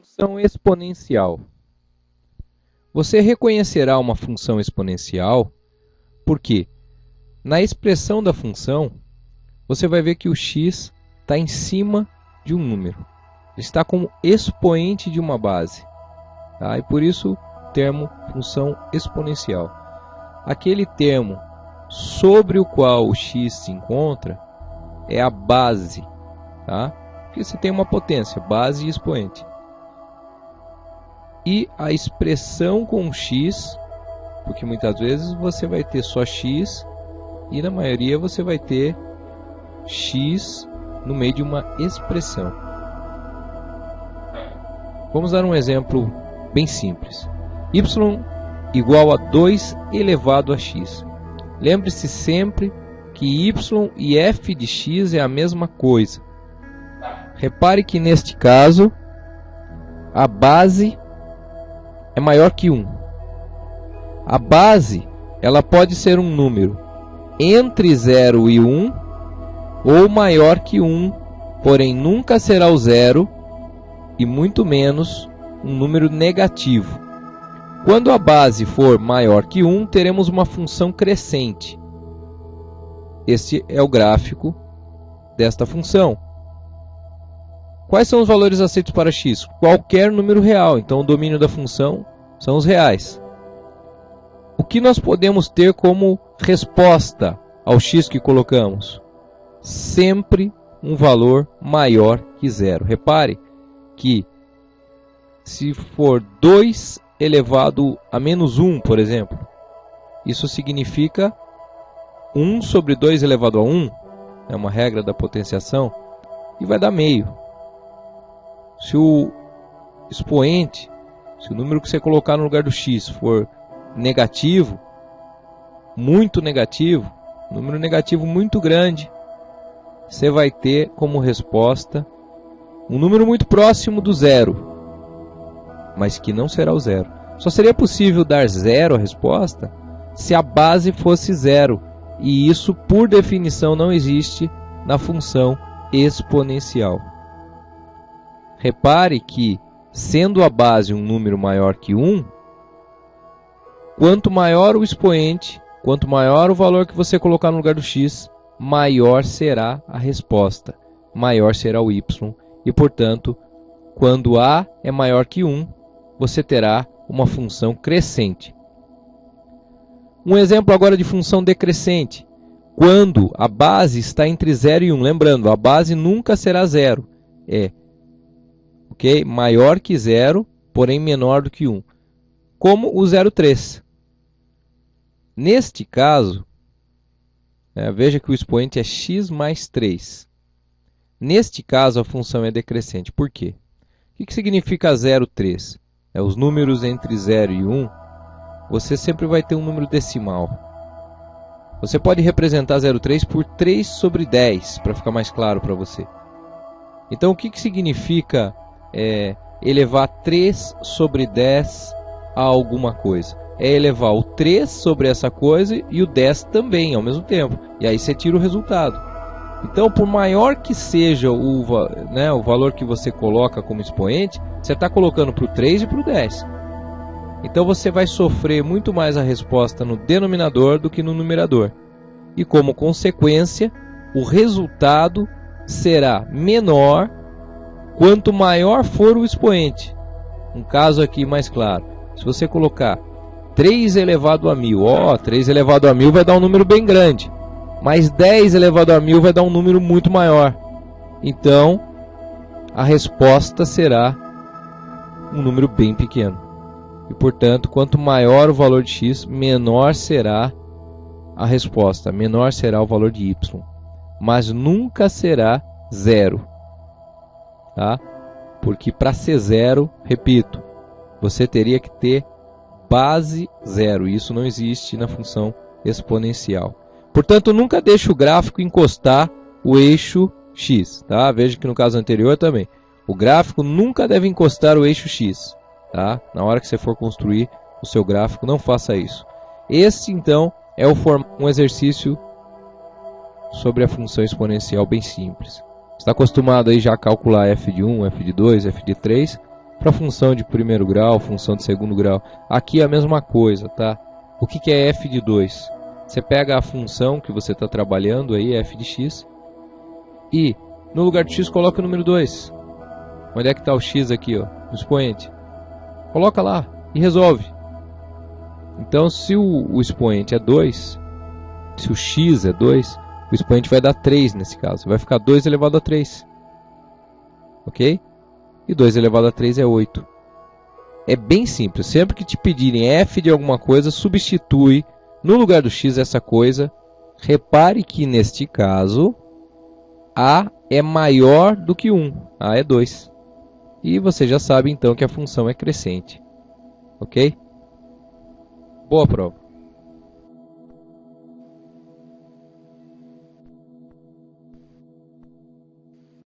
Função exponencial. Você reconhecerá uma função exponencial porque na expressão da função você vai ver que o x está em cima de um número. Está como expoente de uma base. Tá? E por isso o termo função exponencial. Aquele termo sobre o qual o x se encontra é a base. Tá? Porque você tem uma potência, base e expoente. E a expressão com x, porque muitas vezes você vai ter só x e na maioria você vai ter x no meio de uma expressão. Vamos dar um exemplo bem simples. Y igual a 2 elevado a x. Lembre-se sempre que y e f de x é a mesma coisa. Repare que neste caso a base é maior que 1. A base ela pode ser um número entre 0 e 1 ou maior que 1, porém nunca será o 0 e muito menos um número negativo. Quando a base for maior que 1, teremos uma função crescente. Este é o gráfico desta função. Quais são os valores aceitos para x? Qualquer número real. Então o domínio da função são os reais. O que nós podemos ter como resposta ao x que colocamos? Sempre um valor maior que 0. Repare que se for 2 elevado a menos 1, por exemplo, isso significa 1 sobre 2 elevado a 1, é uma regra da potenciação, e vai dar meio. Se o expoente, se o número que você colocar no lugar do x for negativo, muito negativo, número negativo muito grande, você vai ter como resposta um número muito próximo do zero, mas que não será o zero. Só seria possível dar zero a resposta se a base fosse zero, e isso por definição não existe na função exponencial. Repare que, sendo a base um número maior que 1, quanto maior o expoente, quanto maior o valor que você colocar no lugar do x, maior será a resposta, maior será o y. E, portanto, quando a é maior que 1, você terá uma função crescente. Um exemplo agora de função decrescente. Quando a base está entre 0 e 1. Lembrando, a base nunca será 0. É maior que 0, porém menor do que 1. Como o 0,3. Neste caso, veja que o expoente é x mais 3. Neste caso, a função é decrescente. Por quê? O que significa 0,3? Os números entre 0 e 1, você sempre vai ter um número decimal. Você pode representar 0,3 por 3 sobre 10, para ficar mais claro para você. Então, o que significa elevar 3 sobre 10 a alguma coisa? É elevar o 3 sobre essa coisa e o 10 também, ao mesmo tempo. E aí você tira o resultado. Então, por maior que seja o valor que você coloca como expoente, você está colocando para o 3 e para o 10. Então, você vai sofrer muito mais a resposta no denominador do que no numerador. E, como consequência, o resultado será menor quanto maior for o expoente. Um caso aqui mais claro. Se você colocar 3 elevado a 1000, 3 elevado a 1000 vai dar um número bem grande. Mas 10 elevado a 1000 vai dar um número muito maior. Então, a resposta será um número bem pequeno. E, portanto, quanto maior o valor de x, menor será a resposta, menor será o valor de y. Mas nunca será 0. Tá? Porque para ser 0, repito, você teria que ter base 0. E isso não existe na função exponencial. Portanto, nunca deixe o gráfico encostar o eixo x. Tá? Veja que no caso anterior também. O gráfico nunca deve encostar o eixo x. Tá? Na hora que você for construir o seu gráfico, não faça isso. Esse, então, é um exercício sobre a função exponencial bem simples. Está acostumado aí já a calcular f de 1, f de 2, f de 3. para função de primeiro grau, função de segundo grau. Aqui é a mesma coisa, tá? O que é f de 2? Você pega a função que você está trabalhando aí, f de x, e no lugar de x coloca o número 2. Onde é que está o x aqui, ó, no expoente? Coloca lá e resolve. Então, se o expoente é 2, se o x é 2, o expoente vai dar 3 nesse caso. Vai ficar 2 elevado a 3. Ok? E 2 elevado a 3 é 8. É bem simples. Sempre que te pedirem f de alguma coisa, substitui no lugar do x essa coisa. Repare que neste caso, a é maior do que 1. A é 2. E você já sabe então que a função é crescente. Ok? Boa prova.